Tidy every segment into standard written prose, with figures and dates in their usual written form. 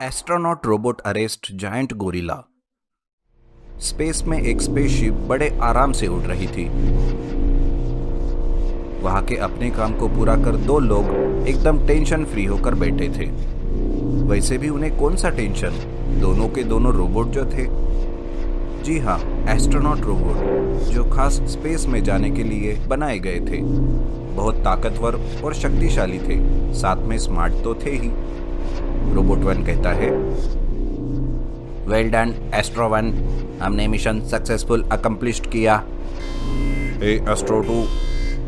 Astronaut robot arrest giant gorilla. Space में एक spaceship बड़े आराम से उड़ रही थी। वहां के अपने काम को पूरा कर दो लोग एकदम टेंशन फ्री होकर बैठे थे। वैसे भी उन्हें कौन सा टेंशन, दोनों के दोनों रोबोट जो थे। जी हाँ, एस्ट्रोनॉट रोबोट जो खास स्पेस में जाने के लिए बनाए गए थे। बहुत ताकतवर और शक्तिशाली थे, साथ में स्मार्ट तो थे ही। रोबोट वन कहता है, वेल डन एस्ट्रो वन, हमने मिशन सक्सेसफुल अकम्प्लिश्ड किया। हे एस्ट्रो टू,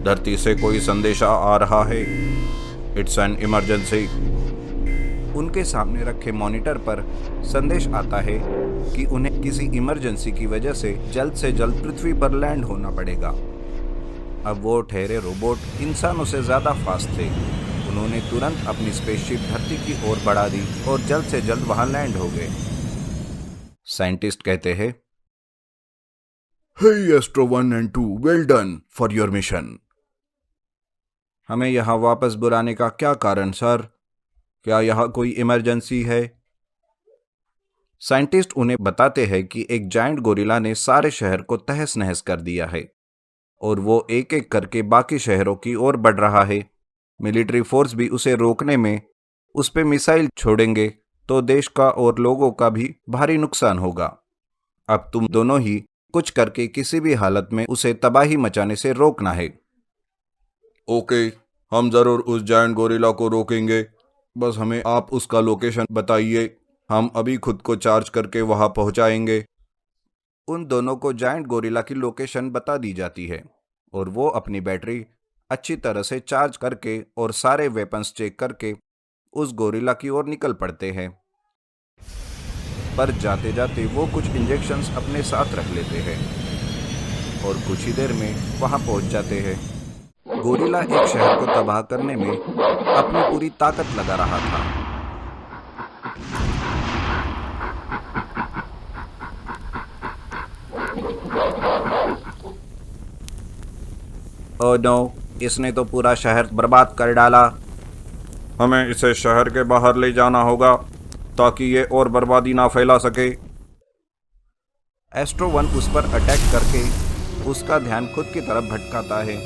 धरती से कोई संदेशा आ रहा है। It's an emergency. उनके सामने रखे मॉनिटर पर संदेश आता है कि उन्हें किसी इमरजेंसी की वजह से जल्द पृथ्वी पर लैंड होना पड़ेगा। अब वो ठहरे रोबोट इंसानों से ज़्यादा फास्ट थे। उन्होंने तुरंत अपनी स्पेसशिप धरती की ओर बढ़ा दी और जल्द से जल्द वहां लैंड हो गए। साइंटिस्ट कहते हैं, hey Astro 1 and 2, well done for your mission. हमें यहाँ वापस बुलाने का क्या कारण सर? क्या यहाँ कोई इमरजेंसी है? साइंटिस्ट उन्हें बताते हैं कि एक जायंट गोरिल्ला ने सारे शहर को तहस नहस कर दिया है और वो एक एक करके बाकी शहरों की ओर बढ़ रहा है। मिलिट्री फोर्स भी उसे रोकने में उस पे मिसाइल छोड़ेंगे तो देश का और लोगों का भी भारी नुकसान होगा। अब तुम दोनों ही कुछ करके किसी भी हालत में उसे तबाही मचाने से रोकना है। ओके, हम जरूर उस जायंट गोरिल्ला को रोकेंगे। बस हमें आप उसका लोकेशन बताइए, हम अभी खुद को चार्ज करके वहां पहुंचाएंगे। उन दोनों को जायंट गोरिल्ला की लोकेशन बता दी जाती है और वो अपनी बैटरी अच्छी तरह से चार्ज करके और सारे वेपन्स चेक करके उस गोरिल्ला की ओर निकल पड़ते हैं। पर जाते जाते वो कुछ इंजेक्शंस अपने साथ रख लेते हैं और कुछ ही देर में वहां पहुंच जाते हैं। गोरिल्ला एक शहर को तबाह करने में अपनी पूरी ताकत लगा रहा था। ओह नो, इसने तो पूरा शहर बर्बाद कर डाला। हमें इसे शहर के बाहर ले जाना होगा ताकि ये और बर्बादी ना फैला सके। एस्ट्रो वन उस पर अटैक करके उसका ध्यान खुद की तरफ भटकाता है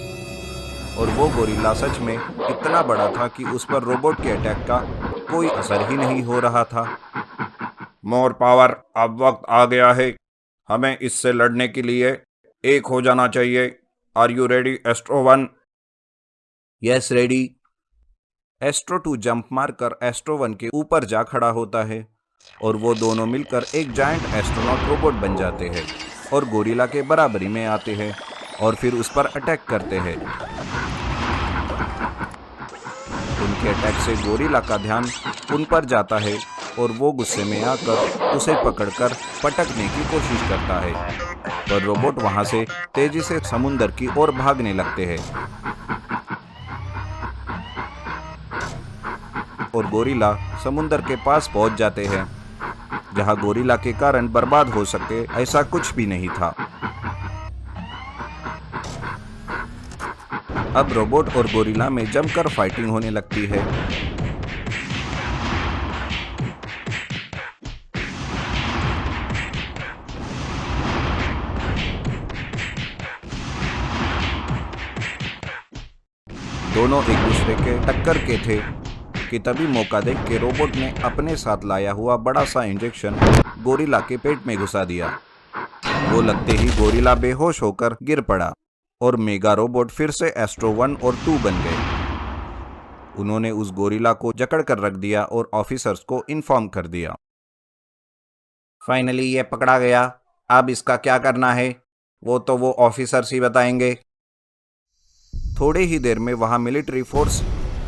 और वो गोरिल्ला सच में इतना बड़ा था कि उस पर रोबोट के अटैक का कोई असर ही नहीं हो रहा था। मोर पावर, अब वक्त आ गया है। हमें इससे लड़ने के लिए एक हो जाना चाहिए। Are you ready Astro 1? Yes ready. Astro 2 jump मारकर एस्ट्रो 1 के ऊपर जा खड़ा होता है और वो दोनों मिलकर एक जायंट एस्ट्रोनॉट रोबोट बन जाते हैं और गोरिल्ला के बराबरी में आते हैं और फिर उस पर अटैक करते हैं। उनके अटैक से गोरिल्ला का ध्यान उन पर जाता है और वो गुस्से में आकर उसे पकड़कर पटकने की कोशिश करता है, पर रोबोट वहां से तेजी से समुंदर की ओर भागने लगते हैं और गोरिल्ला समुंदर के पास पहुंच जाते हैं, जहां गोरिल्ला के कारण बर्बाद हो सके ऐसा कुछ भी नहीं था। अब रोबोट और गोरिल्ला में जमकर फाइटिंग होने लगती है। दोनों एक दूसरे के टक्कर के थे कि तभी मौका देख के रोबोट ने अपने साथ लाया हुआ बड़ा सा इंजेक्शन गोरिल्ला के पेट में घुसा दिया। वो लगते ही गोरिल्ला बेहोश होकर गिर पड़ा और मेगा रोबोट फिर से एस्ट्रो 1 और 2 बन गए। उन्होंने उस गोरिल्ला को जकड़ कर रख दिया और ऑफिसर्स को इन्फॉर्म कर दिया। फाइनली ये पकड़ा गया, अब इसका क्या करना है वो तो वो ऑफिसर्स ही बताएंगे। थोड़े ही देर में वहां मिलिट्री फोर्स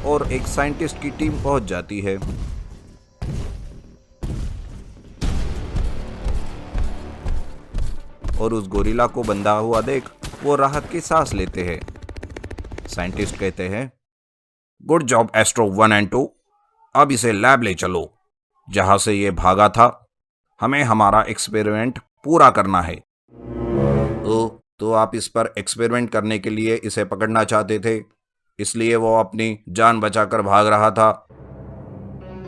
और एक साइंटिस्ट की टीम पहुंच जाती है। और उस गोरिल्ला को बंधा हुआ देख वो राहत की सांस लेते हैं। साइंटिस्ट कहते हैं, गुड जॉब एस्ट्रो 1 एंड 2, अब इसे लैब ले चलो जहां से ये भागा था। हमें हमारा एक्सपेरिमेंट पूरा करना है। तो आप इस पर एक्सपेरिमेंट करने के लिए इसे पकड़ना चाहते थे? इसलिए वो अपनी जान बचाकर भाग रहा था।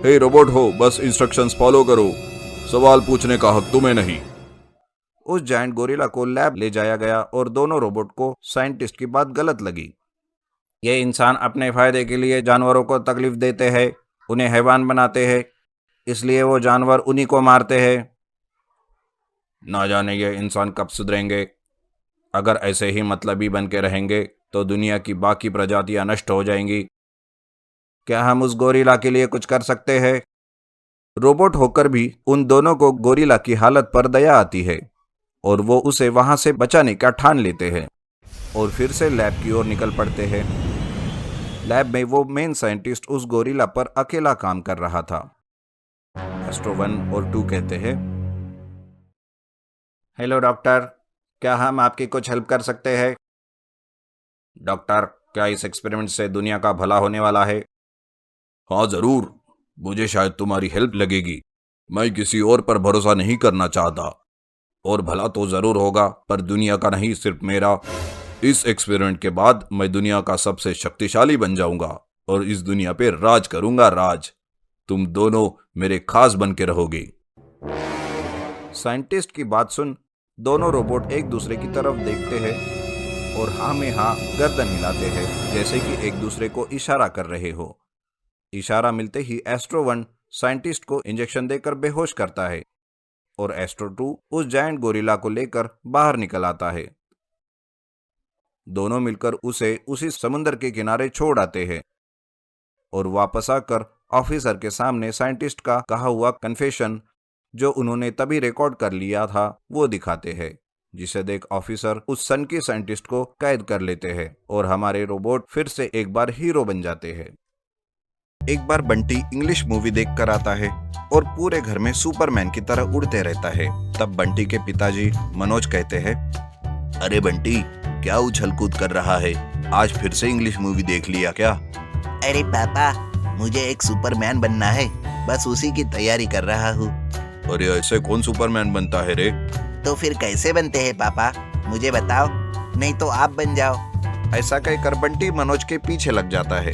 हे रोबोट हो, बस इंस्ट्रक्शंस फॉलो करो, सवाल पूछने का हक तुम्हें नहीं। उस जायंट गोरिल्ला को लैब ले जाया गया और दोनों रोबोट को साइंटिस्ट की बात गलत लगी। ये इंसान अपने फायदे के लिए जानवरों को तकलीफ देते हैं, उन्हें हैवान बनाते हैं, इसलिए वो जानवर उन्हीं को मारते हैं। ना जाने ये इंसान कब सुधरेंगे। अगर ऐसे ही मतलबी बन के रहेंगे तो दुनिया की बाकी प्रजातियां नष्ट हो जाएंगी। क्या हम उस गोरिल्ला के लिए कुछ कर सकते हैं? रोबोट होकर भी उन दोनों को गोरिल्ला की हालत पर दया आती है और वो उसे वहां से बचाने का ठान लेते हैं और फिर से लैब की ओर निकल पड़ते हैं। लैब में वो मेन साइंटिस्ट उस गोरिल्ला पर अकेला काम कर रहा था। एस्ट्रो 1 और 2 कहते हैं, हेलो डॉक्टर, क्या हम आपकी कुछ हेल्प कर सकते हैं? डॉक्टर, क्या इस एक्सपेरिमेंट से दुनिया का भला होने वाला है? हाँ जरूर, मुझे शायद तुम्हारी हेल्प लगेगी। मैं किसी और पर भरोसा नहीं करना चाहता, और भला तो जरूर होगा, पर दुनिया का नहीं, सिर्फ मेरा। इस एक्सपेरिमेंट के बाद मैं दुनिया का सबसे शक्तिशाली बन जाऊंगा और इस दुनिया पे राज करूंगा, राज। तुम दोनों मेरे खास बन के रहोगे। साइंटिस्ट की बात सुन दोनों रोबोट एक दूसरे की तरफ देखते हैं और हाँ में हाँ गर्दन हिलाते हैं, जैसे कि एक दूसरे को इशारा कर रहे हो। इशारा मिलते ही एस्ट्रो 1 साइंटिस्ट को इंजेक्शन देकर बेहोश करता है और एस्ट्रो 2 उस जायंट गोरिल्ला को लेकर बाहर निकल आता है। दोनों मिलकर उसे उसी समुद्र के किनारे छोड़ आते हैं और वापस आकर ऑफिसर के सामने साइंटिस्ट का कहा हुआ कन्फेशन, जो उन्होंने तभी रिकॉर्ड कर लिया था, वो दिखाते हैं, जिसे देख ऑफिसर उस सन की साइंटिस्ट को कैद कर लेते हैं और हमारे रोबोट फिर से एक बार हीरो बन जाते हैं। एक बार बंटी इंग्लिश मूवी देखकर आता है और पूरे घर में सुपरमैन की तरह उड़ते रहता है। तब बंटी के पिताजी मनोज कहते हैं, अरे बंटी, क्या उछल कूद कर रहा है? आज फिर से इंग्लिश मूवी देख लिया क्या? अरे पापा, मुझे एक सुपरमैन बनना है, बस उसी की तैयारी कर रहा हूँ। अरे ऐसे कौन सुपरमैन बनता है रे? तो फिर कैसे बनते हैं पापा, मुझे बताओ, नहीं तो आप बन जाओ। ऐसा कहकर बंटी मनोज के पीछे लग जाता है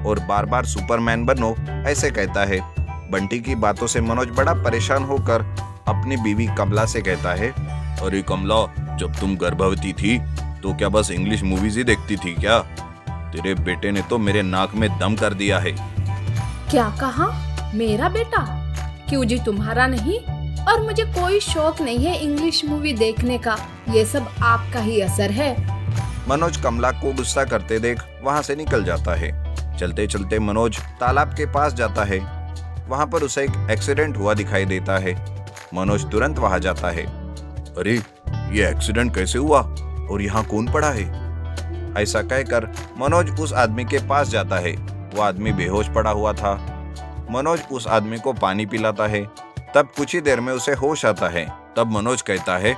और बार बार सुपरमैन बनो ऐसे कहता है। बंटी की बातों से मनोज बड़ा परेशान होकर अपनी बीवी कमला से कहता है, अरे कमला, जब तुम गर्भवती थी तो क्या बस इंग्लिश मूवीज ही देखती थी क्या? तेरे बेटे ने तो मेरे नाक में दम कर दिया है। क्या कहा? मेरा बेटा? क्यों जी, तुम्हारा नहीं? और मुझे कोई शौक नहीं है इंग्लिश मूवी देखने का, ये सब आपका ही असर है। मनोज कमला को गुस्सा करते देख वहां से निकल जाता है। चलते चलते मनोज तालाब के पास जाता है। वहां पर उसे एक एक्सीडेंट हुआ दिखाई देता है। मनोज तुरंत वहां जाता है। अरे ये एक्सीडेंट कैसे हुआ और यहाँ कौन पड़ा है? ऐसा कहकर मनोज उस आदमी के पास जाता है। वो आदमी बेहोश पड़ा हुआ था। मनोज उस आदमी को पानी पिलाता है। तब कुछ ही देर में उसे होश आता है। तब मनोज कहता है,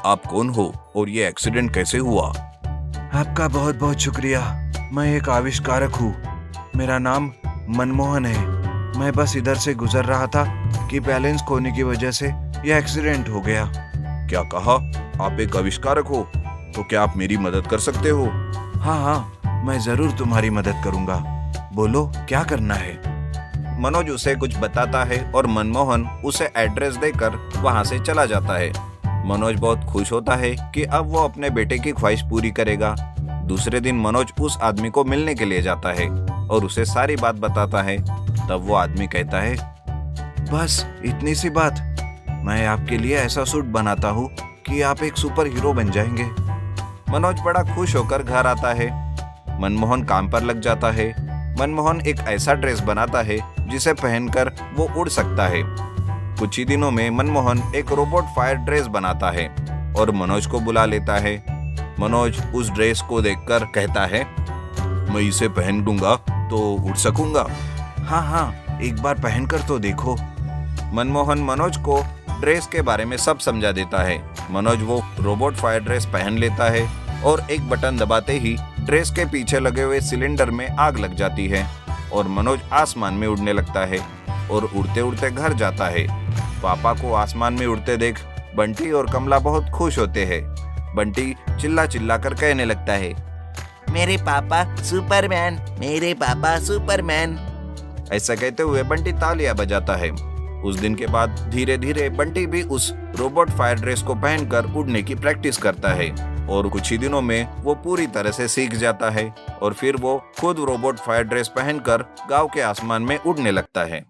आप कौन हो और ये एक्सीडेंट कैसे हुआ? आपका बहुत बहुत शुक्रिया। मैं एक आविष्कारक हूँ। मेरा नाम मनमोहन है। मैं बस इधर से गुजर रहा था कि बैलेंस खोने की वजह से यह एक्सीडेंट हो गया। क्या कहा? आप एक आविष्कारक हो? तो क्या आप मेरी मदद कर सकते हो? हाँ, मैं जरूर तुम्हारी मदद करूंगा। बोलो, क्या करना है? मनोज उसे कुछ बताता है और मनमोहन उसे एड्रेस देकर वहां से चला जाता है। मनोज बहुत खुश होता है कि अब वो अपने बेटे की ख्वाहिश पूरी करेगा। दूसरे दिन मनोज उस आदमी को मिलने के लिए जाता है और उसे सारी बात बताता है। तब वो आदमी कहता है, बस इतनी सी बात? मैं आपके लिए ऐसा सूट बनाता हूँ कि आप एक सुपर हीरो बन जाएंगे। मनोज बड़ा खुश होकर घर आता है। मनमोहन काम पर लग जाता है। मनमोहन एक ऐसा ड्रेस बनाता है जिसे पहनकर वो उड़ सकता है। कुछ ही दिनों में मनमोहन एक रोबोट फायर ड्रेस बनाता है और मनोज को बुला लेता है। मनोज उस ड्रेस को देखकर कहता है, मैं इसे पहन लूंगा तो उड़ सकूंगा। हाँ, एक बार पहनकर तो देखो। मनमोहन मनोज को ड्रेस के बारे में सब समझा देता है। मनोज वो रोबोट फायर ड्रेस पहन लेता है और एक बटन दबाते ही ड्रेस के पीछे लगे हुए सिलेंडर में आग लग जाती है और मनोज आसमान में उड़ने लगता है और उड़ते उड़ते घर जाता है। पापा को आसमान में उड़ते देख बंटी और कमला बहुत खुश होते हैं। बंटी चिल्ला चिल्ला कर कहने लगता है, मेरे पापा सुपरमैन, मेरे पापा सुपरमैन। ऐसा कहते हुए बंटी तालियां बजाता है। उस दिन के बाद धीरे धीरे बंटी भी उस रोबोट फायर ड्रेस को पहनकर उड़ने की प्रैक्टिस करता है और कुछ ही दिनों में वो पूरी तरह से सीख जाता है और फिर वो खुद रोबोट फायर ड्रेस पहनकर गांव के आसमान में उड़ने लगता है।